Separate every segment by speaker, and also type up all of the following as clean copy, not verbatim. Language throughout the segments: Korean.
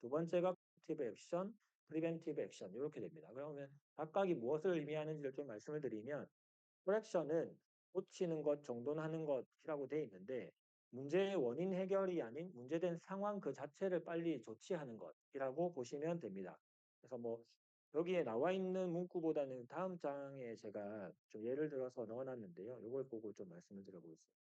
Speaker 1: 두 번째가 corrective action, preventive action 이렇게 됩니다. 그러면 각각이 무엇을 의미하는지를 좀 말씀을 드리면 correction은 고치는 것, 정돈하는 것이라고 되어 있는데 문제의 원인 해결이 아닌 문제된 상황 그 자체를 빨리 조치하는 것이라고 보시면 됩니다. 그래서 뭐 여기에 나와 있는 문구보다는 다음 장에 제가 좀 예를 들어서 넣어 놨는데요. 이걸 보고 좀 말씀을 드려보겠습니다.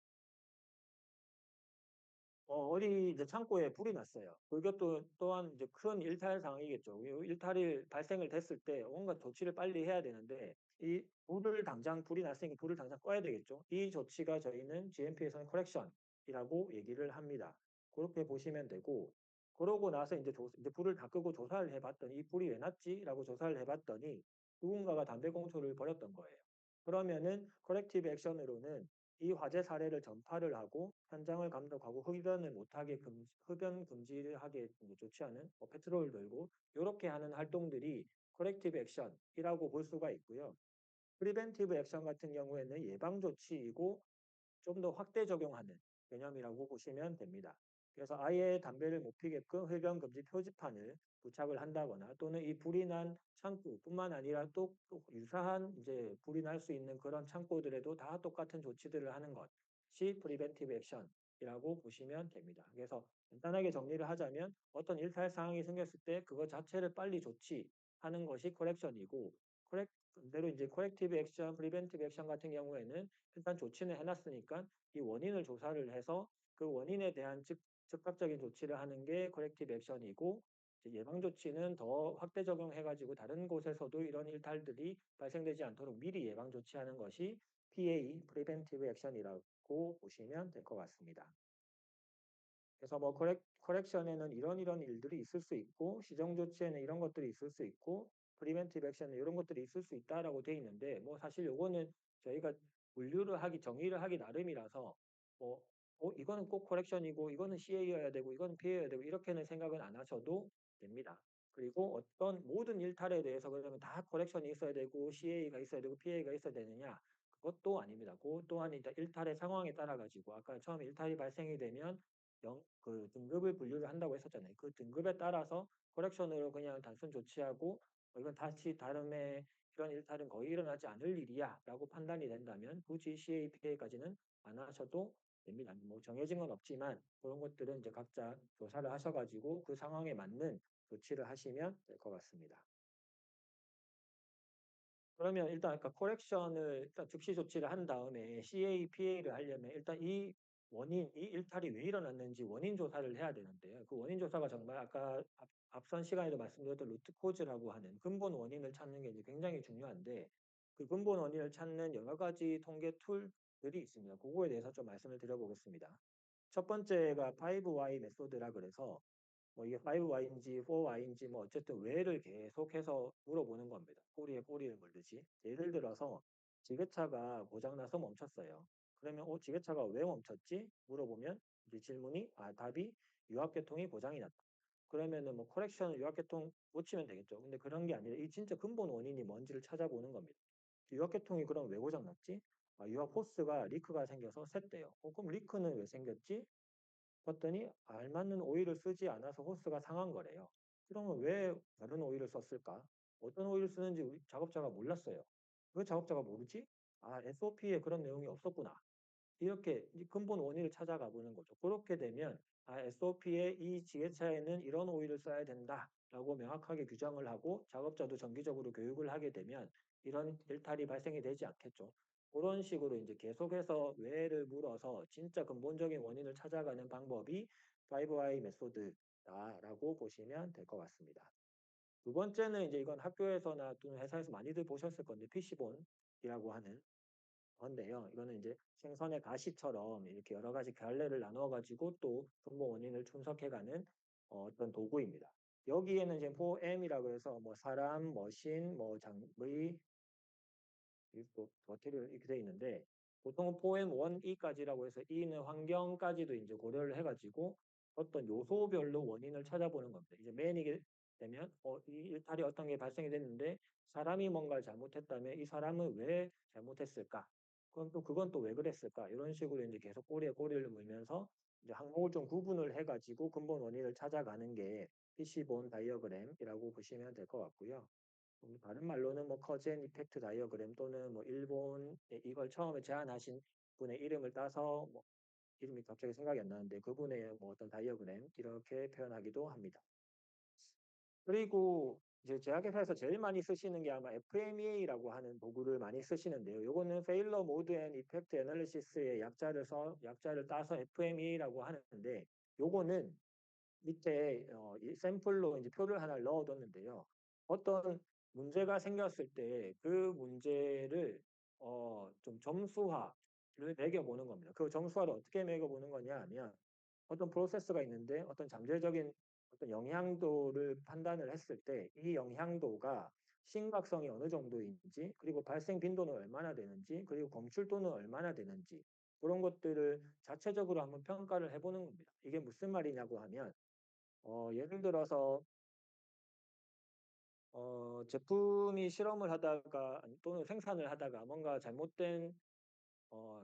Speaker 1: 어디 이제 창고에 불이 났어요. 그것도 또한 이제 큰 일탈 상황이겠죠. 이 일탈이 발생을 됐을 때 온갖 조치를 빨리 해야 되는데 이 불을 당장 불이 났으니까 불을 당장 꺼야 되겠죠. 이 조치가 저희는 GMP에서는 correction이라고 얘기를 합니다. 그렇게 보시면 되고 그러고 나서 이제 불을 다 끄고 조사를 해 봤더니 '이 불이 왜 났지?'라고 조사를 해 봤더니 누군가가 담배꽁초를 버렸던 거예요. 그러면은 corrective action으로는 이 화재 사례를 전파를 하고 현장을 감독하고 흡연을 못하게 흡연 금지를 하게 이제 조치하는 뭐 페트롤을 돌고 요렇게 하는 활동들이 corrective action이라고 볼 수가 있고요. preventive action 같은 경우에는 예방 조치이고 좀 더 확대 적용하는 개념이라고 보시면 됩니다. 그래서 아예 담배를 못 피게끔 흡연 금지 표지판을 부착을 한다거나 또는 이 불이 난 창고뿐만 아니라 또 유사한 이제 불이 날 수 있는 그런 창고들에도 다 똑같은 조치들을 하는 것이 preventive action이라고 보시면 됩니다. 그래서 간단하게 정리를 하자면 어떤 일탈 상황이 생겼을 때 그거 자체를 빨리 조치하는 것이 correction이고 반대로 이제 corrective action, preventive action 같은 경우에는 일단 조치는 해 놨으니까 이 원인을 조사를 해서 그 원인에 대한 즉각적인 조치를 하는 게 corrective action이고 이제 예방 조치는 더 확대 적용해 가지고 다른 곳에서도 이런 일탈들이 발생되지 않도록 미리 예방 조치하는 것이 PA, preventive action이라고 보시면 될 것 같습니다. 그래서 뭐 커렉션에는 이런 일들이 있을 수 있고 시정 조치에는 이런 것들이 있을 수 있고 프리벤티브 액션에 이런 것들이 있을 수 있다라고 돼 있는데 뭐 사실 요거는 저희가 정의를 하기 나름이라서 뭐 이거는 꼭 커렉션이고 이거는 CA여야 되고 이거는 PA여야 되고 이렇게는 생각은 안 하셔도 됩니다. 그리고 어떤 모든 일탈에 대해서 그러면 다 커렉션이 있어야 되고 CA가 있어야 되고 PA가 있어야 되느냐? 그것도 아닙니다. 그 또한 이제 일탈의 상황에 따라 가지고 아까 처음에 일탈이 발생이 되면 등급을 분류를 한다고 했었잖아요. 그 등급에 따라서 correction으로 그냥 단순 조치하고 이건 다시 다음에 이런 일탈은 거의 일어나지 않을 일이야라고 판단이 된다면 굳이 CAPA까지는 안 하셔도 됩니다. 뭐 정해진 건 없지만 그런 것들은 이제 각자 조사를 하셔 가지고 그 상황에 맞는 조치를 하시면 될 것 같습니다. 그러면 일단 아까 correction을 일단 즉시 조치를 한 다음에 CAPA를 하려면 일단 이 이 일탈이 왜 일어났는지 원인 조사를 해야 되는데요. 그 원인 조사가 정말 아까 앞선 시간에도 말씀드렸던 루트 코즈라고 하는 근본 원인을 찾는 게 이제 굉장히 중요한데 그 근본 원인을 찾는 여러 가지 통계 툴들이 있습니다. 그거에 대해서 좀 말씀을 드려보겠습니다. 첫 번째가 5Y 메소드라 그래서 뭐 이게 5Y인지 4Y인지 뭐 어쨌든 왜를 계속해서 물어보는 겁니다. 꼬리에 꼬리를 물듯이. 예를 들어서 지게차가 고장 나서 멈췄어요. 그러면 지게차가 왜 멈췄지? 물어보면 이제 질문이 답이 유압계통이 고장이 났다. 그러면은 뭐 커렉션 유압계통 고치면 되겠죠. 근데 그런 게 아니라 이 진짜 근본 원인이 뭔지를 찾아보는 겁니다. 유압계통이 그럼 왜 고장 났지? 유압 호스가 리크가 생겨서 샜대요. 그럼 리크는 왜 생겼지? 봤더니 알맞는 오일을 쓰지 않아서 호스가 상한 거래요. 그러면 왜 다른 오일을 썼을까? 어떤 오일을 쓰는지 우리 작업자가 몰랐어요. 왜 작업자가 모르지? SOP에 그런 내용이 없었구나. 이렇게 이 근본 원인을 찾아가 보는 거죠. 그렇게 되면 SOP에 이 지게차에는 이런 오일을 써야 된다라고 명확하게 규정을 하고 작업자도 정기적으로 교육을 하게 되면 이런 일탈이 발생이 되지 않겠죠. 그런 식으로 이제 계속해서 왜를 물어서 진짜 근본적인 원인을 찾아가는 방법이 5I 메소드다라고 보시면 될 것 같습니다. 두 번째는 이제 이건 학교에서나 또는 회사에서 많이들 보셨을 건데 피시본이라고 하는 건데요. 이거는 이제 생선의 가시처럼 이렇게 여러 가지 결례를 나누어 가지고 또 근본 원인을 분석해 가는 어떤 도구입니다. 여기에는 이제 4M이라고 해서 뭐 사람, 머신, 뭐 장비, 그리고 또 머티리얼 이렇게 돼 있는데 보통은 4M 1E까지라고 해서 E는 환경까지도 이제 고려를 해 가지고 어떤 요소별로 원인을 찾아보는 겁니다. 이제 맨이게 되면 이 일탈이 어떤 게 발생이 됐는데 사람이 뭔가를 잘못했다면 '이 사람은 왜 잘못했을까?' 그럼 또 '그건 또 왜 그랬을까?' 이런 식으로 이제 계속 꼬리에 꼬리를 물면서 이제 항목을 좀 구분을 해 가지고 근본 원인을 찾아가는 게 피시본 다이어그램이라고 보시면 될 것 같고요. 다른 말로는 뭐 커즈 앤 이펙트 다이어그램 또는 뭐 일본에 이걸 처음에 제안하신 분의 이름을 따서 뭐 이름이 갑자기 생각이 안 나는데 그분의 뭐 어떤 다이어그램 이렇게 표현하기도 합니다. 그리고 이제 제약회사에서 제일 많이 쓰시는 게 아마 FMEA라고 하는 도구를 많이 쓰시는데요. 요거는 Failure Mode and Effect Analysis의 약자를 따서 FMEA라고 하는데 요거는 밑에 이 샘플로 이제 표를 하나 넣어뒀는데요. 어떤 문제가 생겼을 때 그 문제를 좀 점수화를 매겨보는 겁니다. 그 점수화를 어떻게 매겨보는 거냐 하면 어떤 프로세스가 있는데 어떤 잠재적인 어떤 영향도를 판단을 했을 때 이 영향도가 심각성이 어느 정도인지 그리고 발생 빈도는 얼마나 되는지 그리고 검출도는 얼마나 되는지 그런 것들을 자체적으로 한번 평가를 해보는 겁니다. 이게 무슨 말이냐고 하면 예를 들어서 제품이 실험을 하다가 또는 생산을 하다가 뭔가 잘못된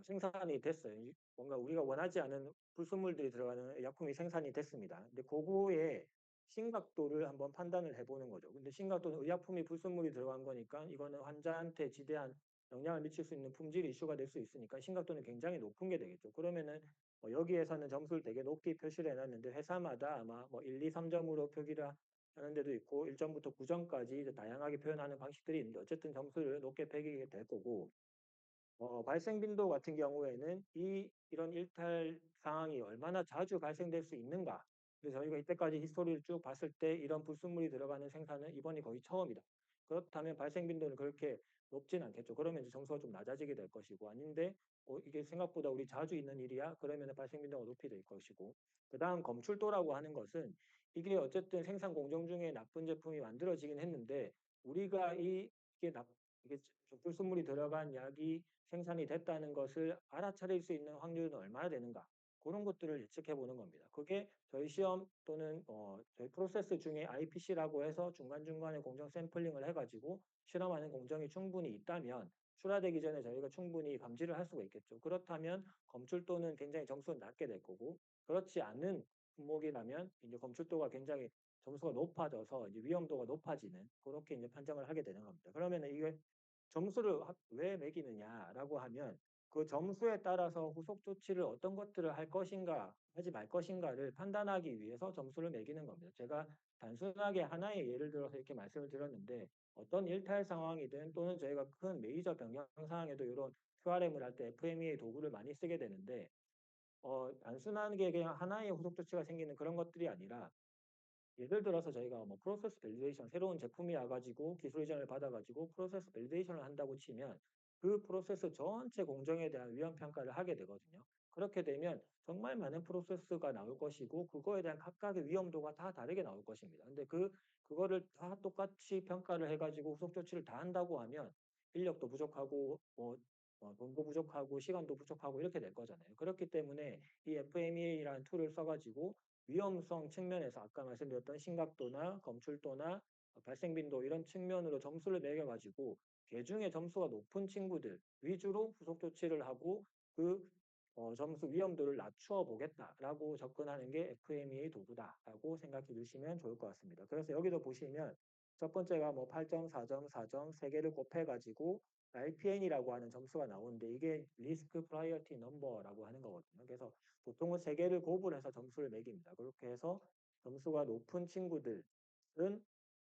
Speaker 1: 생산이 됐어요. 뭔가 우리가 원하지 않은 불순물들이 들어가는 약품이 생산이 됐습니다. 근데 고거의 심각도를 한번 판단을 해 보는 거죠. 근데 심각도는 의약품이 불순물이 들어간 거니까 이거는 환자한테 지대한 영향을 미칠 수 있는 품질 이슈가 될 수 있으니까 심각도는 굉장히 높은 게 되겠죠. 그러면은 여기에서는 점수를 되게 높이 표시를 해 놨는데 회사마다 아마 뭐 1, 2, 3점으로 표기를 하는 데도 있고 1 점부터 9 점까지 이제 다양하게 표현하는 방식들이 있는데 어쨌든 점수를 높게 매기게 될 거고 발생 빈도 같은 경우에는 이런 일탈 상황이 얼마나 자주 발생될 수 있는가. 그래서 저희가 이때까지 히스토리를 쭉 봤을 때 이런 불순물이 들어가는 생산은 이번이 거의 처음이다. 그렇다면 발생 빈도는 그렇게 높진 않겠죠. 그러면 이제 점수가 좀 낮아지게 될 것이고 아닌데 이게 생각보다 우리 자주 있는 일이야? 그러면은 발생 빈도가 높이 될 것이고. 그다음 검출도라고 하는 것은 이게 어쨌든 생산 공정 중에 나쁜 제품이 만들어지긴 했는데 우리가 이게 이게 불순물이 들어간 약이 생산이 됐다는 것을 알아차릴 수 있는 확률은 얼마나 되는가 그런 것들을 예측해 보는 겁니다. 그게 저희 시험 또는 저희 프로세스 중에 IPC라고 해서 중간중간에 공정 샘플링을 해가지고 실험하는 공정이 충분히 있다면 출하되기 전에 저희가 충분히 감지를 할 수가 있겠죠. 그렇다면 검출도는 굉장히 점수는 낮게 될 거고 그렇지 않은 품목이라면 이제 검출도가 굉장히 점수가 높아져서 이제 위험도가 높아지는 그렇게 이제 판정을 하게 되는 겁니다. 그러면은 이게 점수를 왜 매기느냐라고 하면 그 점수에 따라서 후속 조치를 어떤 것들을 할 것인가 하지 말 것인가를 판단하기 위해서 점수를 매기는 겁니다. 제가 단순하게 하나의 예를 들어서 이렇게 말씀을 드렸는데 어떤 일탈 상황이든 또는 저희가 큰 메이저 변경 상황에도 이런 QRM을 할 때 FMEA 도구를 많이 쓰게 되는데 단순하게 그냥 하나의 후속 조치가 생기는 그런 것들이 아니라 예를 들어서 저희가 뭐 프로세스 밸리데이션 새로운 제품이 와 가지고 기술 이전을 받아 가지고 프로세스 밸리데이션을 한다고 치면 그 프로세스 전체 공정에 대한 위험 평가를 하게 되거든요. 그렇게 되면 정말 많은 프로세스가 나올 것이고 그거에 대한 각각의 위험도가 다 다르게 나올 것입니다. 근데 그거를 다 똑같이 평가를 해 가지고 후속 조치를 다 한다고 하면 인력도 부족하고 돈도 부족하고 시간도 부족하고 이렇게 될 거잖아요. 그렇기 때문에 이 FMEA라는 툴을 써 가지고 위험성 측면에서 아까 말씀드렸던 심각도나 검출도나 발생 빈도 이런 측면으로 점수를 매겨 가지고 개중에 점수가 높은 친구들 위주로 후속 조치를 하고 그 점수 위험도를 낮추어 보겠다라고 접근하는 게 FMEA 도구다라고 생각해 주시면 좋을 것 같습니다. 그래서 여기도 보시면 첫 번째가 뭐 8점, 4점, 4점 세 개를 곱해 가지고 RPN이라고 하는 점수가 나오는데 이게 리스크 프라이어티 넘버라고 하는 거거든요. 그래서 보통은 세 개를 곱을 해서 점수를 매깁니다. 그렇게 해서 점수가 높은 친구들은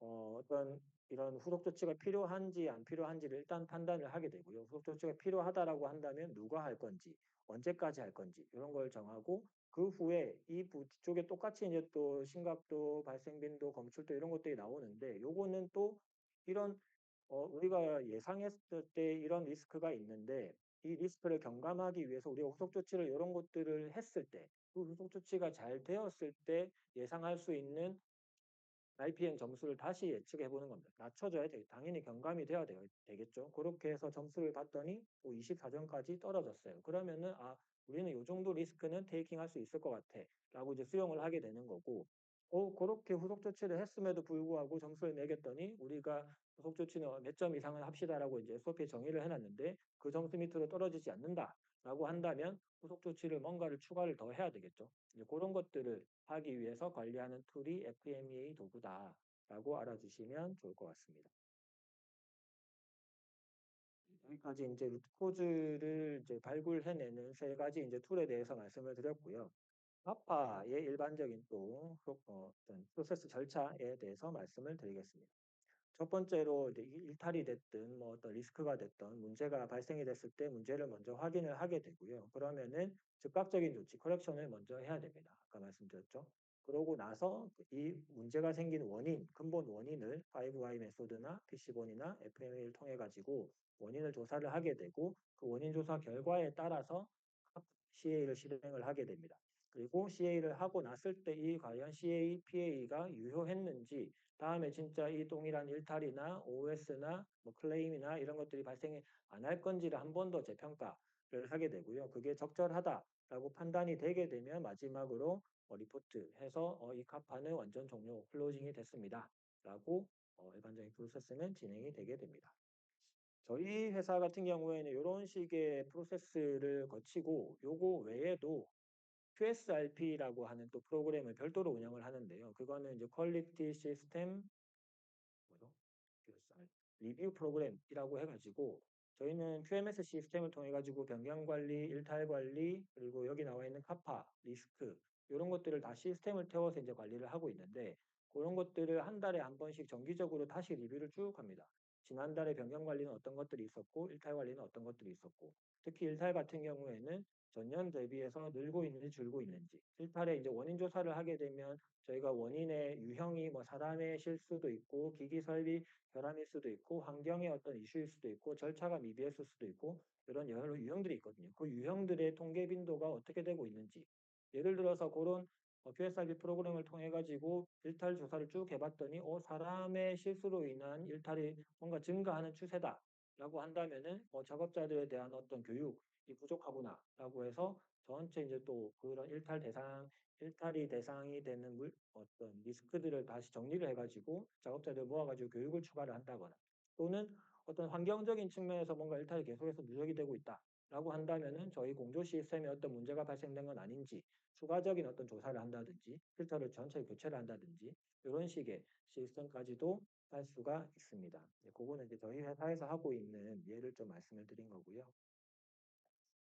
Speaker 1: 어떤 이런 후속 조치가 필요한지 안 필요한지를 일단 판단을 하게 되고요. 후속 조치가 필요하다라고 한다면 누가 할 건지, 언제까지 할 건지 이런 걸 정하고 그 후에 이 뒤쪽에 똑같이 이제 또 심각도, 발생 빈도, 검출도 이런 것들이 나오는데 요거는 또 이런 우리가 예상했을 때 이런 리스크가 있는데 이 리스크를 경감하기 위해서 우리가 후속 조치를 이런 것들을 했을 때 그 후속 조치가 잘 되었을 때 예상할 수 있는 RPN 점수를 다시 예측해 보는 겁니다. 낮춰줘야 돼. 당연히 경감이 돼야 되겠죠. 그렇게 해서 점수를 봤더니 또 24점까지 떨어졌어요. 그러면은 우리는 요 정도 리스크는 테이킹할 수 있을 것 같아라고 이제 수용을 하게 되는 거고 그렇게 후속 조치를 했음에도 불구하고 점수를 매겼더니 우리가 후속 조치는 몇 점 이상은 합시다라고 이제 SOP에 정의를 해 놨는데 그 점수 밑으로 떨어지지 않는다. 라고 한다면 후속 조치를 뭔가를 추가를 더 해야 되겠죠. 이제 그런 것들을 하기 위해서 관리하는 툴이 FMEA 도구다라고 알아주시면 좋을 것 같습니다. 여기까지 이제 루트 코즈를 이제 발굴해내는 세 가지 이제 툴에 대해서 말씀을 드렸고요. 파파의 일반적인 또 어떤 프로세스 절차에 대해서 말씀을 드리겠습니다. 첫 번째로 이제 일탈이 됐든 뭐 어떤 리스크가 됐든 문제가 발생이 됐을 때 문제를 먼저 확인을 하게 되고요. 그러면은 즉각적인 조치, 커렉션을 먼저 해야 됩니다. 아까 말씀드렸죠. 그러고 나서 이 문제가 생긴 원인, 근본 원인을 5Y 메소드나 PC본이나 FME를 통해 가지고 원인을 조사를 하게 되고 그 원인 조사 결과에 따라서 CA를 실행을 하게 됩니다. 그리고 CA를 하고 났을 때 이 과연 CA, PA가 유효했는지 다음에 진짜 이 동일한 일탈이나 OS나 뭐 클레임이나 이런 것들이 발생이 안 할 건지를 한 번 더 재평가를 하게 되고요. 그게 적절하다라고 판단이 되게 되면 마지막으로 리포트해서 이 카파는 완전 종료, 클로징이 됐습니다. 라고 일반적인 프로세스는 진행이 되게 됩니다. 저희 회사 같은 경우에는 이런 식의 프로세스를 거치고 요거 외에도 QSRP라고 하는 또 프로그램을 별도로 운영을 하는데요. 그거는 이제 퀄리티 시스템 뭐죠? QSR 리뷰 프로그램이라고 해가지고 저희는 QMS 시스템을 통해 가지고 변경 관리, 일탈 관리, 그리고 여기 나와 있는 카파, 리스크 이런 것들을 다 시스템을 태워서 이제 관리를 하고 있는데 그런 것들을 한 달에 한 번씩 정기적으로 다시 리뷰를 쭉 합니다. 지난달에 변경 관리는 어떤 것들이 있었고, 일탈 관리는 어떤 것들이 있었고, 특히 일탈 같은 경우에는 전년 대비해서 늘고 있는지 줄고 있는지, 일탈에 이제 원인 조사를 하게 되면 저희가 원인의 유형이 뭐 사람의 실수도 있고 기기 설비 결함일 수도 있고 환경의 어떤 이슈일 수도 있고 절차가 미비했을 수도 있고 이런 여러 유형들이 있거든요. 그 유형들의 통계 빈도가 어떻게 되고 있는지 예를 들어서 그런 QSRP 프로그램을 통해 가지고 일탈 조사를 쭉 해봤더니 사람의 실수로 인한 일탈이 뭔가 증가하는 추세다라고 한다면은 작업자들에 대한 어떤 교육이 부족하구나라고 해서 전체 이제 또 그런 일탈이 대상이 되는 어떤 리스크들을 다시 정리를 해가지고 작업자들 모아가지고 교육을 추가를 한다거나 또는 어떤 환경적인 측면에서 뭔가 일탈이 계속해서 누적이 되고 있다라고 한다면은 저희 공조 시스템에 어떤 문제가 발생된 건 아닌지 추가적인 어떤 조사를 한다든지 필터를 전체 교체를 한다든지 이런 식의 시스템까지도 할 수가 있습니다. 그거는 이제 저희 회사에서 하고 있는 예를 좀 말씀을 드린 거고요.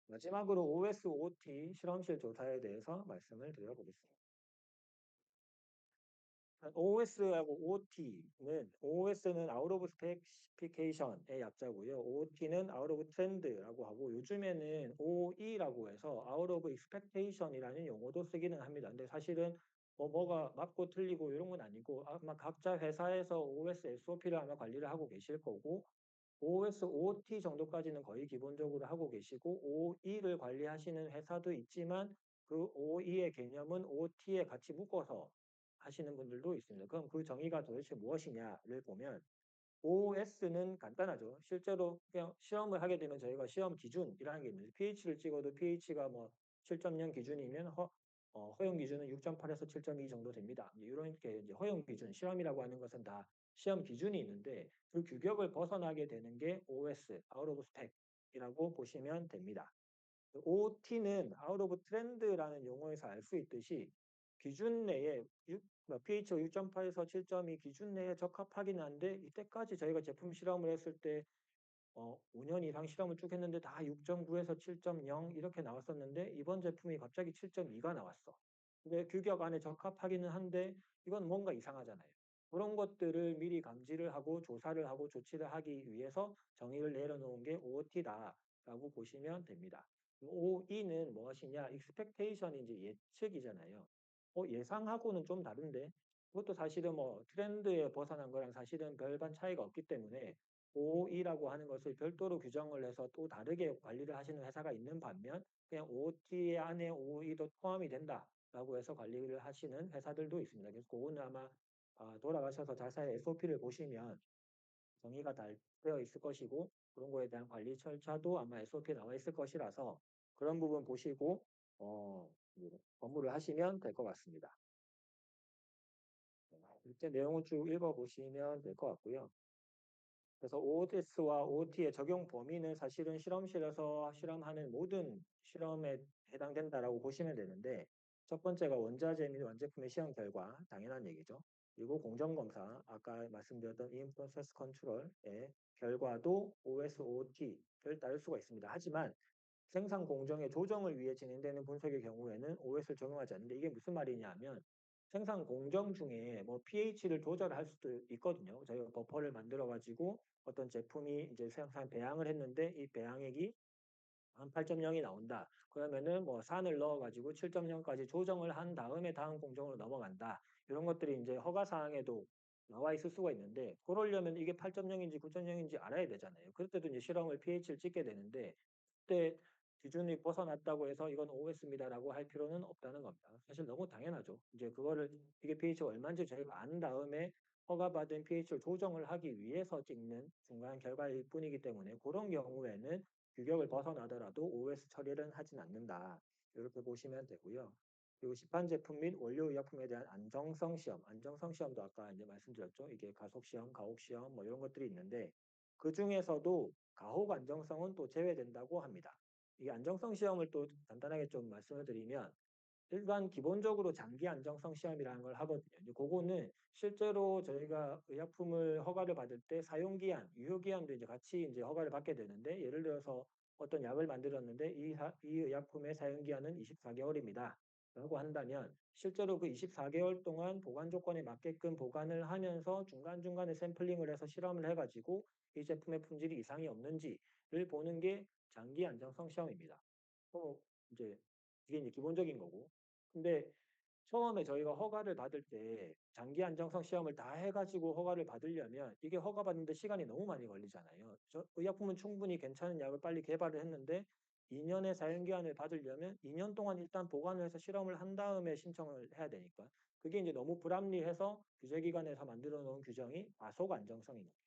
Speaker 1: 마지막으로 OS, OT 실험실 조사에 대해서 말씀을 드려보겠습니다. OS하고 OT는 OS는 Out of Specification의 약자고요. OT는 Out of Trend라고 하고 요즘에는 OE라고 해서 Out of Expectation이라는 용어도 쓰기는 합니다. 근데 사실은 뭐가 맞고 틀리고 이런 건 아니고 아마 각자 회사에서 OS, SOP를 아마 관리를 하고 계실 거고 OS, OT 정도까지는 거의 기본적으로 하고 계시고 OE를 관리하시는 회사도 있지만 그 OE의 개념은 OT에 같이 묶어서 하시는 분들도 있습니다. 그럼 그 정의가 도대체 무엇이냐를 보면 OS는 간단하죠. 실제로 그냥 시험을 하게 되면 저희가 시험 기준이라는 게 있는데 pH를 찍어도 pH가 뭐 7.0 기준이면 허용 기준은 6.8에서 7.2 정도 됩니다. 이렇게 이제 허용 기준, 시험이라고 하는 것은 다 시험 기준이 있는데 그 규격을 벗어나게 되는 게 OS, Out of Spec이라고 보시면 됩니다. OT는 Out of Trend라는 용어에서 알 수 있듯이 기준 내에 pH가 6.8에서 7.2 기준 내에 적합하긴 한데 이때까지 저희가 제품 실험을 했을 때 5년 이상 실험을 쭉 했는데 다 6.9에서 7.0 이렇게 나왔었는데 이번 제품이 갑자기 7.2가 나왔어. 근데 규격 안에 적합하기는 한데 이건 뭔가 이상하잖아요. 그런 것들을 미리 감지를 하고 조사를 하고 조치를 하기 위해서 정의를 내려놓은 게 OT다라고 보시면 됩니다. OE는 무엇이냐? expectation이 이제 예측이잖아요. 예상하고는 좀 다른데 그것도 사실은 뭐 트렌드에 벗어난 거랑 사실은 별반 차이가 없기 때문에 OE라고 하는 것을 별도로 규정을 해서 또 다르게 관리를 하시는 회사가 있는 반면 그냥 OT 안에 OE도 포함이 된다라고 해서 관리를 하시는 회사들도 있습니다. 그래서 그거는 아마 돌아가셔서 자세히 SOP를 보시면 정의가 다 되어 있을 것이고 그런 거에 대한 관리 절차도 아마 SOP에 나와 있을 것이라서 그런 부분 보시고 업무를 하시면 될 것 같습니다. 이때 내용을 쭉 읽어보시면 될 것 같고요. 그래서 OS와 OT의 적용 범위는 사실은 실험실에서 실험하는 모든 실험에 해당된다라고 보시면 되는데 첫 번째가 원자재 및 완제품의 시험 결과, 당연한 얘기죠. 그리고 공정검사, 아까 말씀드렸던 In Process Control의 결과도 OS, OT를 따를 수가 있습니다. 하지만 생산 공정의 조정을 위해 진행되는 분석의 경우에는 OS를 적용하지 않는데 이게 무슨 말이냐면 생산 공정 중에 뭐 pH를 조절할 수도 있거든요. 저희가 버퍼를 만들어 가지고 어떤 제품이 이제 생산 배양을 했는데 이 배양액이 한 8.0이 나온다. 그러면은 뭐 산을 넣어 가지고 7.0까지 조정을 한 다음에 다음 공정으로 넘어간다. 이런 것들이 이제 허가 사항에도 나와 있을 수가 있는데 그러려면 이게 8.0인지 9.0인지 알아야 되잖아요. 그럴 때도 이제 실험을 pH를 찍게 되는데 그때 기준이 벗어났다고 해서 이건 OS입니다라고 할 필요는 없다는 겁니다. 사실 너무 당연하죠. 이제 그거를 이게 pH가 얼마인지 저희가 안 다음에 허가받은 pH를 조정을 하기 위해서 찍는 중간 결과일 뿐이기 때문에 그런 경우에는 규격을 벗어나더라도 OS 처리는 하진 않는다. 이렇게 보시면 되고요. 그리고 시판 제품 및 원료 의약품에 대한 안정성 시험, 안정성 시험도 아까 이제 말씀드렸죠. 이게 가속 시험, 가혹 시험 뭐 이런 것들이 있는데 그 중에서도 가혹 안정성은 또 제외된다고 합니다. 이 안정성 시험을 또 간단하게 좀 말씀을 드리면 일반 기본적으로 장기 안정성 시험이라는 걸 하거든요. 이제 그거는 실제로 저희가 의약품을 허가를 받을 때 사용기한, 유효기한도 이제 같이 이제 허가를 받게 되는데 예를 들어서 어떤 약을 만들었는데 이 의약품의 사용기한은 24개월입니다. 라고 한다면 실제로 그 24개월 동안 보관 조건에 맞게끔 보관을 하면서 중간중간에 샘플링을 해서 실험을 해가지고 이 제품의 품질이 이상이 없는지를 보는 게 장기 안정성 시험입니다. 이제 이게 이제 기본적인 거고. 근데 처음에 저희가 허가를 받을 때 장기 안정성 시험을 다 해가지고 허가를 받으려면 이게 허가 받는데 시간이 너무 많이 걸리잖아요. 의약품은 충분히 괜찮은 약을 빨리 개발을 했는데 2년의 사용기한을 받으려면 2년 동안 일단 보관을 해서 실험을 한 다음에 신청을 해야 되니까 그게 이제 너무 불합리해서 규제기관에서 만들어 놓은 규정이 과속 안정성입니다.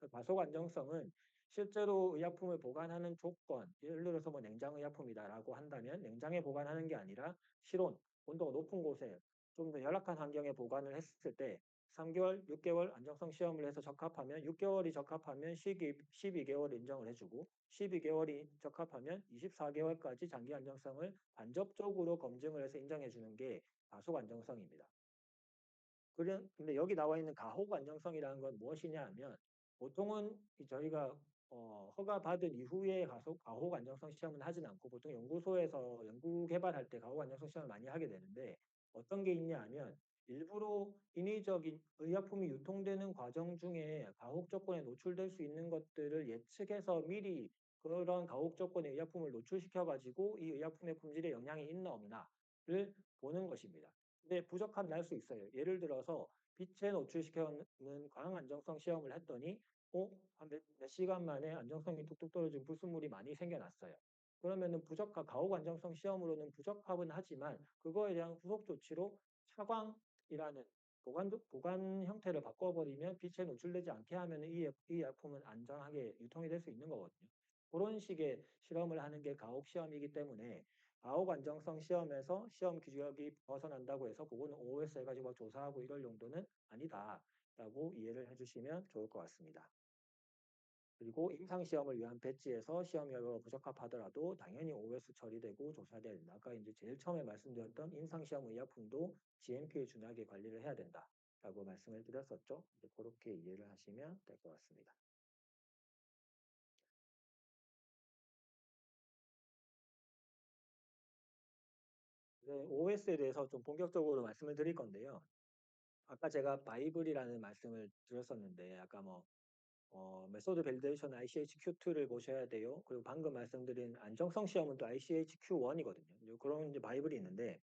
Speaker 1: 그 과속 안정성은 실제로 의약품을 보관하는 조건, 예를 들어서 뭐 냉장의약품이다라고 한다면 냉장에 보관하는 게 아니라 실온, 온도가 높은 곳에 좀 더 열악한 환경에 보관을 했을 때 3개월, 6개월 안정성 시험을 해서 적합하면 6개월이 적합하면 12개월 인정을 해주고 12개월이 적합하면 24개월까지 장기 안정성을 간접적으로 검증을 해서 인정해 주는 게 가속 안정성입니다. 근데 여기 나와 있는 가혹 안정성이라는 건 무엇이냐 하면 보통은 저희가 허가받은 이후에 가혹 안정성 시험은 하진 않고 보통 연구소에서 연구 개발할 때 가혹 안정성 시험을 많이 하게 되는데 어떤 게 있냐 하면 일부러 인위적인 의약품이 유통되는 과정 중에 가혹 조건에 노출될 수 있는 것들을 예측해서 미리 그런 가혹 조건의 의약품을 노출시켜 가지고 이 의약품의 품질에 영향이 있나 없나를 보는 것입니다. 근데 부족함이 날 수 있어요. 예를 들어서 빛에 노출시켜는 광학 안정성 시험을 했더니 한 몇 시간 만에 안정성이 뚝뚝 떨어지고 불순물이 많이 생겨났어요. 그러면은 가혹 안정성 시험으로는 부적합은 하지만 그거에 대한 후속 조치로 차광이라는 보관 형태를 바꿔버리면 빛에 노출되지 않게 하면 이 약품은 안전하게 유통이 될 수 있는 거거든요. 그런 식의 실험을 하는 게 가혹 시험이기 때문에 가혹 안정성 시험에서 시험 규격이 벗어난다고 해서 그거는 OS 해가지고 막 조사하고 이럴 용도는 아니다라고 이해를 해주시면 좋을 것 같습니다. 그리고 임상시험을 위한 배지에서 시험 결과가 부적합하더라도 당연히 OS 처리되고 조사돼야 된다. 아까 이제 제일 처음에 말씀드렸던 임상시험 의약품도 GMP에 준하게 관리를 해야 된다라고 말씀을 드렸었죠. 이제 그렇게 이해를 하시면 될 것 같습니다. 네, OS에 대해서 좀 본격적으로 말씀을 드릴 건데요. 아까 제가 바이블이라는 말씀을 드렸었는데 아까 메소드 밸리데이션 ICH-Q2를 보셔야 돼요. 그리고 방금 말씀드린 안정성 시험은 또 ICH-Q1이거든요. 그런 이제 바이블이 있는데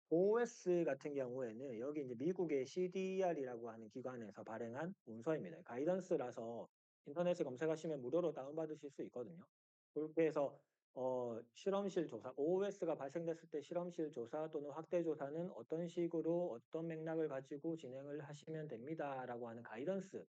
Speaker 1: OS 같은 경우에는 여기 이제 미국의 CDR이라고 하는 기관에서 발행한 문서입니다. 가이던스라서 인터넷에 검색하시면 무료로 다운받으실 수 있거든요. 그렇게 해서 실험실 조사, OS가 발생됐을 때 실험실 조사 또는 확대 조사는 어떤 식으로 어떤 맥락을 가지고 진행을 하시면 됩니다라고 하는 가이던스.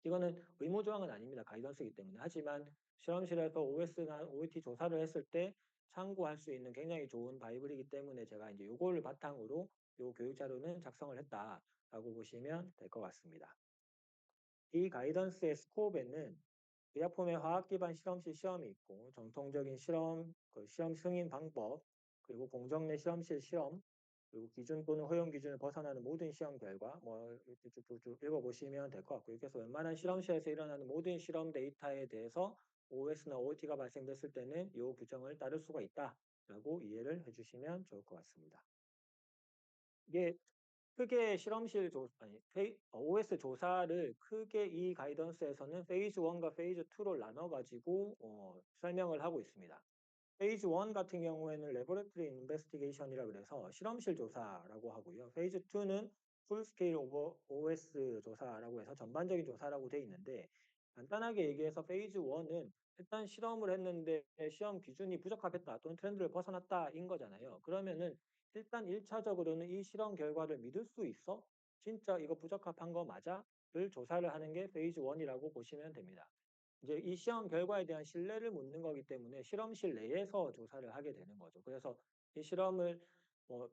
Speaker 1: 이거는 의무 조항은 아닙니다. 가이던스이기 때문에. 하지만 실험실에서 OS나 OET 조사를 했을 때 참고할 수 있는 굉장히 좋은 바이블이기 때문에 제가 이제 요거를 바탕으로 요 교육 자료는 작성을 했다라고 보시면 될 것 같습니다. 이 가이던스의 스코프에는 의약품의 화학 기반 실험실 시험이 있고 정통적인 실험, 시험 승인 방법, 그리고 공정 내 실험실 시험, 그리고 기준 또는 허용 기준을 벗어나는 모든 시험 결과 뭐 이렇게 쭉쭉쭉 읽어보시면 될 것 같고요. 그래서 웬만한 실험실에서 일어나는 모든 실험 데이터에 대해서 OS나 OT가 발생됐을 때는 이 규정을 따를 수가 있다라고 이해를 해주시면 좋을 것 같습니다. 이게 크게 실험실 아니 OS 조사를 크게 이 가이던스에서는 페이즈 1과 페이즈 2로 나눠 가지고 설명을 하고 있습니다. 페이즈 1 같은 경우에는 Laboratory Investigation이라 그래서 실험실 조사라고 하고요. 페이즈 2는 Full Scale OS 조사라고 해서 전반적인 조사라고 돼 있는데 간단하게 얘기해서 페이즈 1은 일단 실험을 했는데 시험 기준이 부적합했다 또는 트렌드를 벗어났다인 거잖아요. 그러면은 일단 1차적으로는 이 실험 결과를 믿을 수 있어? 진짜 이거 부적합한 거 맞아?를 조사를 하는 게 페이즈 1이라고 보시면 됩니다. 이제 이 시험 결과에 대한 신뢰를 묻는 거기 때문에 실험실 내에서 조사를 하게 되는 거죠. 그래서 이 실험을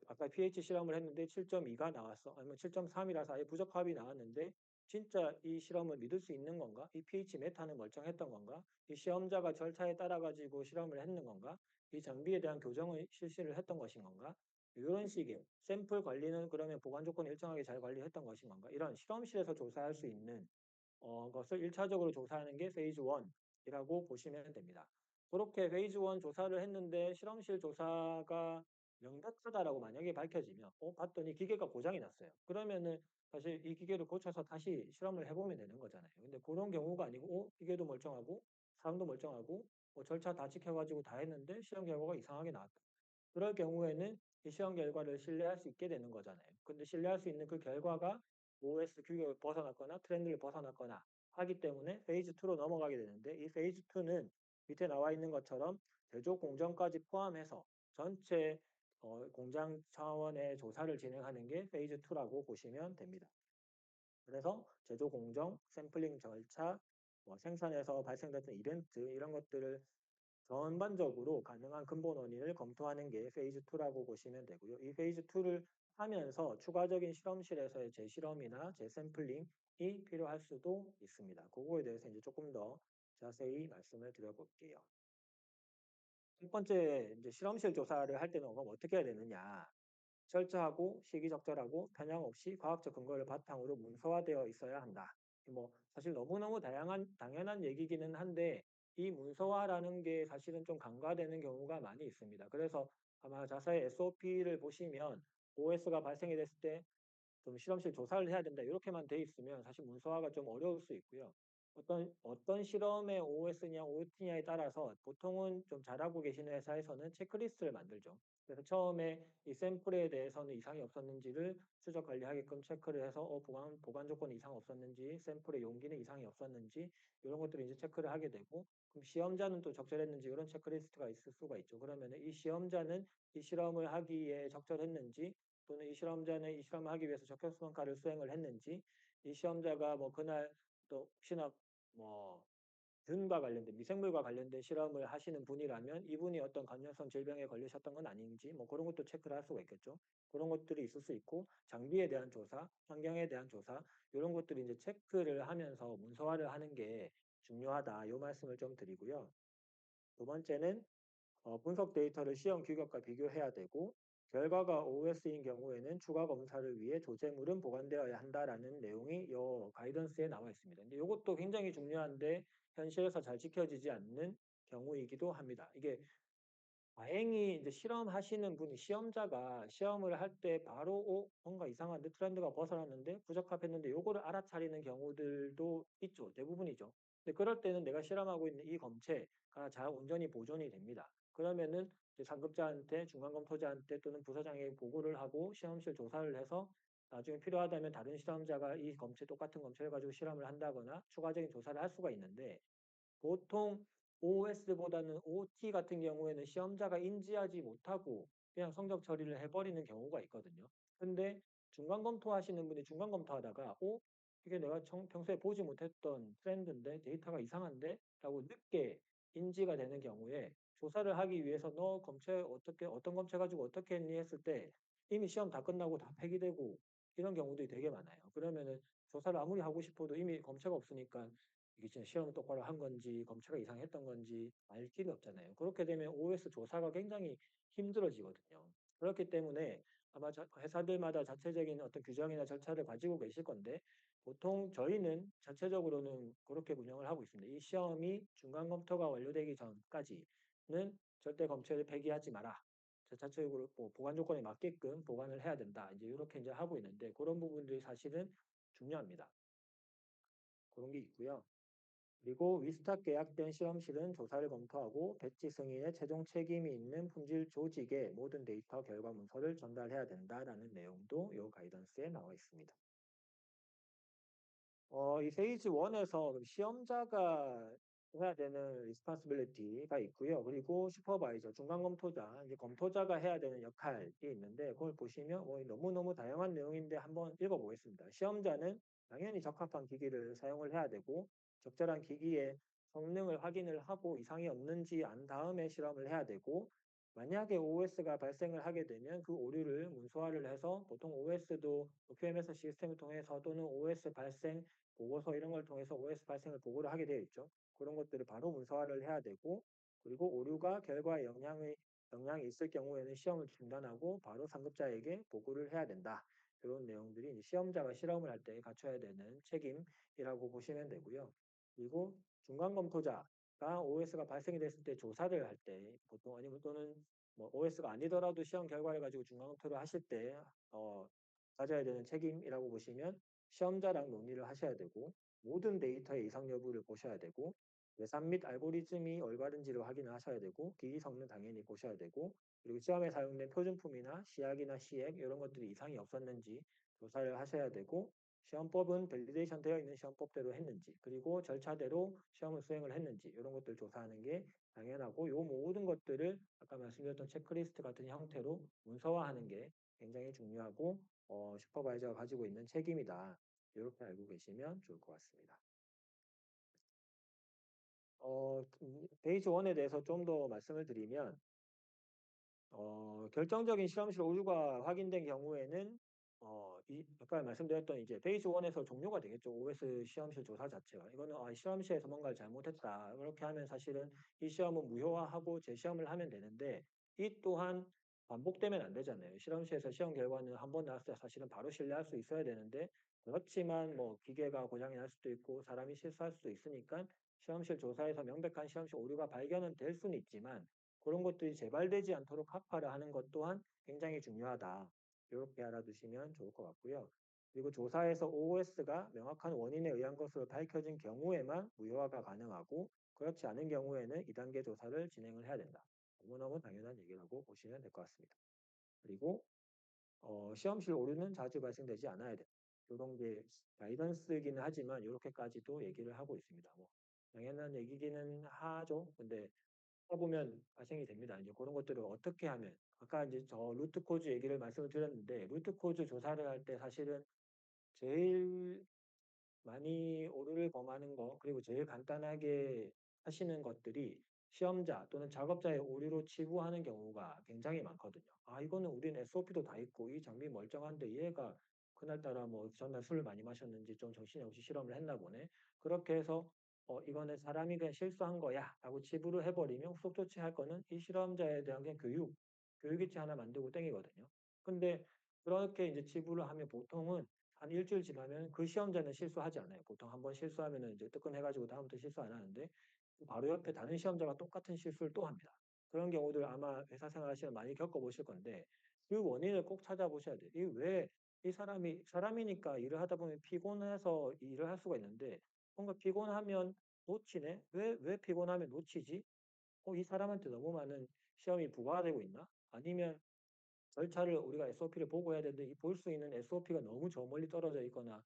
Speaker 1: 아까 pH 실험을 했는데 7.2가 나왔어. 아니면 7.3이라서 아예 부적합이 나왔는데 진짜 이 실험을 믿을 수 있는 건가? 이 pH 메타는 멀쩡했던 건가? 이 시험자가 절차에 따라 가지고 실험을 했는 건가? 이 장비에 대한 교정을 실시를 했던 것인 건가? 이런 식의 샘플 관리는 그러면 보관 조건을 일정하게 잘 관리했던 것인 건가? 이런 실험실에서 조사할 수 있는 것을 1차적으로 조사하는 게 페이즈 1이라고 보시면 됩니다. 그렇게 페이즈 1 조사를 했는데 실험실 조사가 명백하다라고 만약에 밝혀지면 봤더니 기계가 고장이 났어요. 그러면은 사실 이 기계를 고쳐서 다시 실험을 해 보면 되는 거잖아요. 근데 그런 경우가 아니고 기계도 멀쩡하고 사람도 멀쩡하고 절차 다 지켜 가지고 다 했는데 시험 결과가 이상하게 나왔다. 그럴 경우에는 이 시험 결과를 신뢰할 수 있게 되는 거잖아요. 근데 신뢰할 수 있는 그 결과가 OS 규격을 벗어났거나 트렌드를 벗어났거나 하기 때문에 페이즈 2로 넘어가게 되는데 이 페이즈 2는 밑에 나와 있는 것처럼 제조 공정까지 포함해서 전체 공장 차원의 조사를 진행하는 게 페이즈 2라고 보시면 됩니다. 그래서 제조 공정, 샘플링 절차, 생산에서 발생됐던 이벤트 이런 것들을 전반적으로 가능한 근본 원인을 검토하는 게 페이즈 2라고 보시면 되고요. 이 페이즈 2를 하면서 추가적인 실험실에서의 재실험이나 재샘플링이 필요할 수도 있습니다. 그거에 대해서 이제 조금 더 자세히 말씀을 드려볼게요. 첫 번째 이제 실험실 조사를 할 때는 그럼 어떻게 해야 되느냐. 철저하고 시기적절하고 편향 없이 과학적 근거를 바탕으로 문서화되어 있어야 한다. 사실 너무너무 당연한 얘기기는 한데 이 문서화라는 게 사실은 좀 간과되는 경우가 많이 있습니다. 그래서 아마 자사의 SOP를 보시면 OS가 발생이 됐을 때 좀 실험실 조사를 해야 된다 이렇게만 돼 있으면 사실 문서화가 좀 어려울 수 있고요. 어떤 실험의 OS냐 OT냐에 따라서 보통은 좀 잘하고 계시는 회사에서는 체크리스트를 만들죠. 그래서 처음에 이 샘플에 대해서는 이상이 없었는지를 추적 관리하게끔 체크를 해서 보관 조건이 이상 없었는지, 샘플의 용기는 이상이 없었는지 이런 것들을 이제 체크를 하게 되고 그럼 시험자는 또 적절했는지 이런 체크리스트가 있을 수가 있죠. 그러면은 이 시험자는 이 실험을 하기에 적절했는지 또는 이 실험자는 이 실험을 하기 위해서 적격성과를 수행을 했는지 이 시험자가 그날 또 혹시나 뭐 균과 관련된 미생물과 관련된 실험을 하시는 분이라면 이분이 어떤 감염성 질병에 걸리셨던 건 아닌지 그런 것도 체크를 할 수가 있겠죠. 그런 것들이 있을 수 있고 장비에 대한 조사, 환경에 대한 조사 이런 것들이 이제 체크를 하면서 문서화를 하는 게 중요하다. 요 말씀을 좀 드리고요. 두 번째는 분석 데이터를 시험 규격과 비교해야 되고 결과가 OS인 경우에는 추가 검사를 위해 조제물은 보관되어야 한다라는 내용이 이 가이던스에 나와 있습니다. 근데 이것도 굉장히 중요한데 현실에서 잘 지켜지지 않는 경우이기도 합니다. 이게 다행히 이제 실험하시는 분이 시험자가 시험을 할 때 바로 뭔가 이상한데 트렌드가 벗어났는데 부적합했는데 요거를 알아차리는 경우들도 있죠. 대부분이죠. 근데 그럴 때는 내가 실험하고 있는 이 검체가 잘 온전히 보존이 됩니다. 그러면은 이제 상급자한테 중간검토자한테 또는 부서장에게 보고를 하고 실험실 조사를 해서 나중에 필요하다면 다른 실험자가 이 똑같은 검체를 가지고 실험을 한다거나 추가적인 조사를 할 수가 있는데 보통 OS보다는 OT 같은 경우에는 시험자가 인지하지 못하고 그냥 성적 처리를 해 버리는 경우가 있거든요. 근데 중간 검토하시는 분이 중간 검토하다가 이게 내가 평소에 보지 못했던 트렌드인데 데이터가 이상한데?' 라고 늦게 인지가 되는 경우에 조사를 하기 위해서 "너 검체 어떤 검체 가지고 어떻게 했니?" 했을 때 이미 시험 다 끝나고 다 폐기되고 이런 경우들이 되게 많아요. 그러면은 조사를 아무리 하고 싶어도 이미 검체가 없으니까 이게 진짜 시험을 똑바로 한 건지 검체가 이상했던 건지 알 길이 없잖아요. 그렇게 되면 OS 조사가 굉장히 힘들어지거든요. 그렇기 때문에 아마 회사들마다 자체적인 어떤 규정이나 절차를 가지고 계실 건데 보통 저희는 전체적으로는 그렇게 운영을 하고 있습니다. 이 시험이 중간 검토가 완료되기 전까지는 절대 검체를 폐기하지 마라. 자체적으로 뭐 보관 조건에 맞게끔 보관을 해야 된다. 이제 이렇게 이제 하고 있는데 그런 부분들이 사실은 중요합니다. 그런 게 있고요. 그리고 위스탁 계약된 실험실은 조사를 검토하고 배치 승인에 최종 책임이 있는 품질 조직에 모든 데이터 결과 문서를 전달해야 된다라는 내용도 이 가이던스에 나와 있습니다. 이 페이지 1에서 시험자가 해야 되는 리스폰시빌리티가 있고요. 그리고 슈퍼바이저, 중간 검토자, 이제 검토자가 해야 되는 역할이 있는데 그걸 보시면 너무너무 다양한 내용인데 한번 읽어보겠습니다. 시험자는 당연히 적합한 기기를 사용을 해야 되고 적절한 기기의 성능을 확인을 하고 이상이 없는지 안 다음에 실험을 해야 되고 만약에 OS가 발생을 하게 되면 그 오류를 문서화를 해서 보통 OS도 QMS 시스템을 통해서 또는 OS 발생 보고서 이런 걸 통해서 OS 발생을 보고를 하게 되어 있죠. 그런 것들을 바로 문서화를 해야 되고 그리고 오류가 결과에 영향이 있을 경우에는 시험을 중단하고 바로 상급자에게 보고를 해야 된다. 이런 내용들이 이제 시험자가 실험을 할 때 갖춰야 되는 책임이라고 보시면 되고요. 그리고 중간 검토자가 OS가 발생이 됐을 때 조사를 할 때 보통 아니면 또는 뭐 OS가 아니더라도 시험 결과를 가지고 중간 검토를 하실 때 어, 가져야 되는 책임이라고 보시면 시험자랑 논의를 하셔야 되고 모든 데이터의 이상 여부를 보셔야 되고 예산 및 알고리즘이 올바른지를 확인을 하셔야 되고 기기 성능 당연히 보셔야 되고 그리고 시험에 사용된 표준품이나 시약이나 시액 이런 것들이 이상이 없었는지 조사를 하셔야 되고 시험법은 밸리데이션 되어 있는 시험법대로 했는지 그리고 절차대로 시험을 수행을 했는지 이런 것들 조사하는 게 당연하고 요 모든 것들을 아까 말씀드렸던 체크리스트 같은 형태로 문서화하는 게 굉장히 중요하고 슈퍼바이저가 가지고 있는 책임이다. 이렇게 알고 계시면 좋을 것 같습니다. 페이지 1에 대해서 좀 더 말씀을 드리면 결정적인 실험실 오류가 확인된 경우에는 아까 말씀드렸던 이제 페이지 1에서 종료가 되겠죠. OS 시험실 조사 자체가. 이거는 실험실에서 뭔가를 잘못했다. 그렇게 하면 사실은 이 시험은 무효화하고 재시험을 하면 되는데 이 또한 반복되면 안 되잖아요. 실험실에서 시험 결과는 한 번 나왔을 때 사실은 바로 신뢰할 수 있어야 되는데 그렇지만 뭐 기계가 고장이 날 수도 있고 사람이 실수할 수도 있으니까 시험실 조사에서 명백한 시험실 오류가 발견은 될 수는 있지만 그런 것들이 재발되지 않도록 학파를 하는 것 또한 굉장히 중요하다. 이렇게 알아두시면 좋을 것 같고요. 그리고 조사에서 OS가 명확한 원인에 의한 것으로 밝혀진 경우에만 무효화가 가능하고 그렇지 않은 경우에는 2단계 조사를 진행을 해야 된다. 너무너무 당연한 얘기라고 보시면 될 것 같습니다. 그리고 시험실 오류는 자주 발생되지 않아야 된다. 이런 게 가이던스이기는 하지만 이렇게까지도 얘기를 하고 있습니다. 뭐 당연한 얘기기는 하죠. 근데 하다 보면 발생이 됩니다. 이제 그런 것들을 어떻게 하면 아까 이제 저 루트 코즈 얘기를 말씀을 드렸는데 루트 코즈 조사를 할 때 사실은 제일 많이 오류를 범하는 거 그리고 제일 간단하게 하시는 것들이 시험자 또는 작업자의 오류로 치부하는 경우가 굉장히 많거든요. 이거는 우리는 SOP도 다 있고 이 장비 멀쩡한데 얘가 그날따라 뭐 전날 술을 많이 마셨는지 좀 정신이 없이 실험을 했나 보네. 그렇게 해서 이거는 사람이 그냥 실수한 거야 라고 치부를 해버리면 후속 조치할 거는 이 실험자에 대한 그냥 교육이치 하나 만들고 땡이거든요. 근데 그렇게 이제 치부를 하면 보통은 한 일주일 지나면 그 시험자는 실수하지 않아요. 보통 한번 실수하면은 이제 뜨끔해 가지고 다음부터 실수 안 하는데 바로 옆에 다른 시험자가 똑같은 실수를 또 합니다. 그런 경우들 아마 회사 생활하시면 많이 겪어 보실 건데 그 원인을 꼭 찾아보셔야 돼요. 이 왜 이 사람이니까 일을 하다 보면 피곤해서 일을 할 수가 있는데 뭔가 피곤하면 놓치네? 왜 피곤하면 놓치지? 이 사람한테 너무 많은 시험이 부과되고 있나? 아니면 절차를 우리가 SOP를 보고 해야 되는데 이 볼 수 있는 SOP가 너무 저 멀리 떨어져 있거나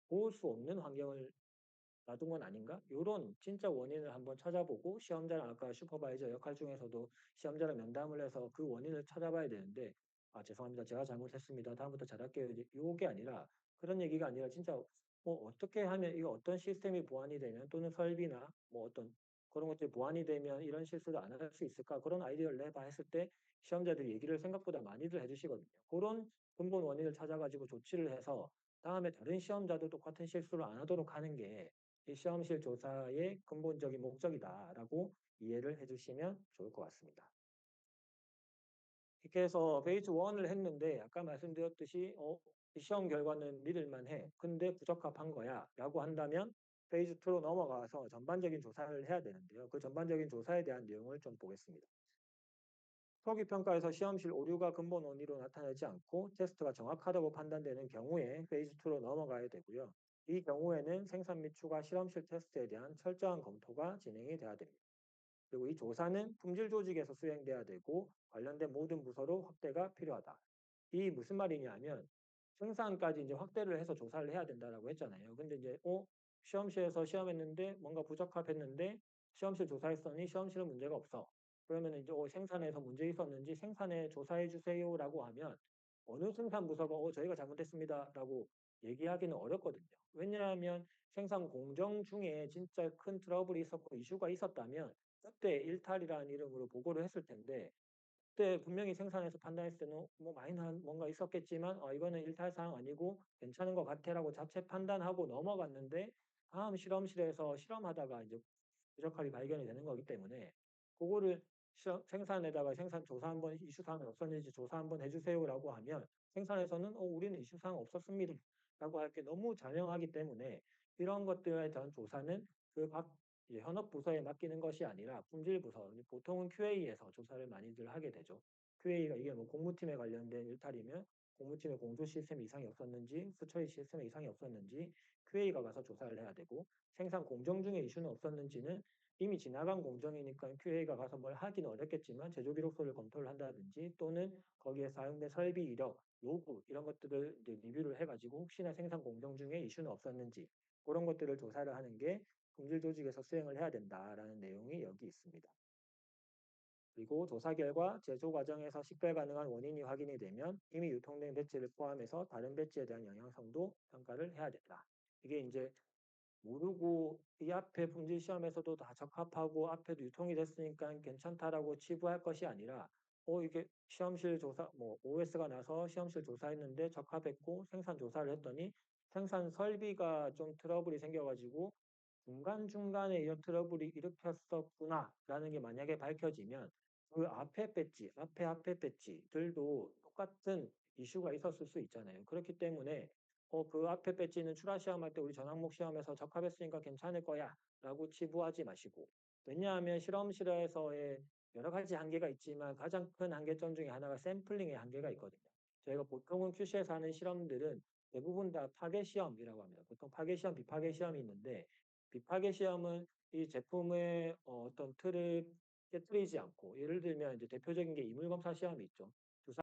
Speaker 1: 볼 수 없는 환경을 놔둔 건 아닌가? 요런 진짜 원인을 한번 찾아보고 시험자랑 아까 슈퍼바이저 역할 중에서도 시험자랑 면담을 해서 그 원인을 찾아봐야 되는데 죄송합니다. 제가 잘못했습니다. 다음부터 잘할게요." 이제 요게 아니라 그런 얘기가 아니라 진짜 어떻게 하면 이거 어떤 시스템이 보완이 되면 또는 설비나 뭐 어떤 그런 것들이 보완이 되면 '이런 실수를 안 할 수 있을까?' 그런 아이디어를 내봐 했을 때 시험자들이 얘기를 생각보다 많이들 해 주시거든요. 고런 근본 원인을 찾아 가지고 조치를 해서 다음에 다른 시험자도 똑같은 실수를 안 하도록 하는 게 이 시험실 조사의 근본적인 목적이다라고 이해를 해 주시면 좋을 것 같습니다. 이렇게 해서 페이즈 1을 했는데 아까 말씀드렸듯이 이 시험 결과는 믿을 만해. 근데 부적합한 거야라고 한다면 페이즈 2로 넘어가서 전반적인 조사를 해야 되는데요. 그 전반적인 조사에 대한 내용을 좀 보겠습니다. 토기 평가에서 시험실 오류가 근본 원인으로 나타나지 않고 테스트가 정확하다고 판단되는 경우에 페이즈 2로 넘어가야 되고요. 이 경우에는 생산 및 추가 실험실 테스트에 대한 철저한 검토가 진행이 돼야 됩니다. 그리고 이 조사는 품질 조직에서 수행돼야 되고 관련된 모든 부서로 확대가 필요하다. 이 무슨 말이냐면 생산까지 이제 확대를 해서 조사를 해야 된다라고 했잖아요. 근데 이제 시험실에서 시험했는데 뭔가 부적합했는데 시험실 조사했더니 시험실은 문제가 없어. 그러면은 이제 생산에서 문제 있었는지 생산에 조사해 주세요라고 하면 어느 생산 부서가 저희가 잘못했습니다라고 얘기하기는 어렵거든요. 왜냐하면 생산 공정 중에 진짜 큰 트러블이 있었고 이슈가 있었다면 그때 일탈이라는 이름으로 보고를 했을 텐데 그때 분명히 생산에서 판단했을 때는 뭐 마이너한 뭔가 있었겠지만 이거는 일탈 사항 아니고 괜찮은 것 같아."라고 자체 판단하고 넘어갔는데 다음 실험실에서 실험하다가 이제 부적합이 발견이 되는 거기 때문에 그거를 시험 생산에다가 "생산 조사 한번 이슈 사항이 없었는지 조사 한번 해 주세요."라고 하면 생산에서는 우리는 이슈 사항 없었습니다."라고 할 게 너무 자명하기 때문에 이런 것들에 대한 조사는 그 각 이제 현업 부서에 맡기는 것이 아니라 품질 부서, 보통은 QA에서 조사를 많이들 하게 되죠. QA가 이게 뭐 공무팀에 관련된 일탈이면 공무팀의 공조 시스템 이상이 없었는지, 수처리 시스템에 이상이 없었는지 QA가 가서 조사를 해야 되고 생산 공정 중에 이슈는 없었는지는 이미 지나간 공정이니까 QA가 가서 뭘 하기는 어렵겠지만 제조 기록서를 검토를 한다든지 또는 거기에 사용된 설비 이력, 요구 이런 것들을 이제 리뷰를 해 가지고 혹시나 생산 공정 중에 이슈는 없었는지 그런 것들을 조사를 하는 게 품질 조직에서 수행을 해야 된다라는 내용이 여기 있습니다. 그리고 조사 결과 제조 과정에서 식별 가능한 원인이 확인이 되면 이미 유통된 배지를 포함해서 다른 배지에 대한 영향성도 평가를 해야 된다. 이게 이제 모르고 이 앞에 품질 시험에서도 다 적합하고 앞에도 유통이 됐으니까 괜찮다라고 치부할 것이 아니라 이게 시험실 조사 뭐 OS가 나서 시험실 조사했는데 적합했고 생산 조사를 했더니 생산 설비가 좀 트러블이 생겨 가지고 '중간중간에 이런 트러블이 일으켰었구나.'라는 게 만약에 밝혀지면 그 앞에 배지, 앞에 배지들도 똑같은 이슈가 있었을 수 있잖아요. 그렇기 때문에 그 앞에 배지는 출하 시험할 때 우리 전 항목 시험에서 적합했으니까 괜찮을 거야라고 치부하지 마시고 왜냐하면 실험실에서의 여러 가지 한계가 있지만 가장 큰 한계점 중에 하나가 샘플링의 한계가 있거든요. 저희가 보통은 QC에서 하는 실험들은 대부분 다 파괴 시험이라고 합니다. 보통 파괴 시험, 비파괴 시험이 있는데 비파괴 시험은 이 제품의 어떤 틀을 깨뜨리지 않고 예를 들면 이제 대표적인 게 이물 검사 시험이 있죠.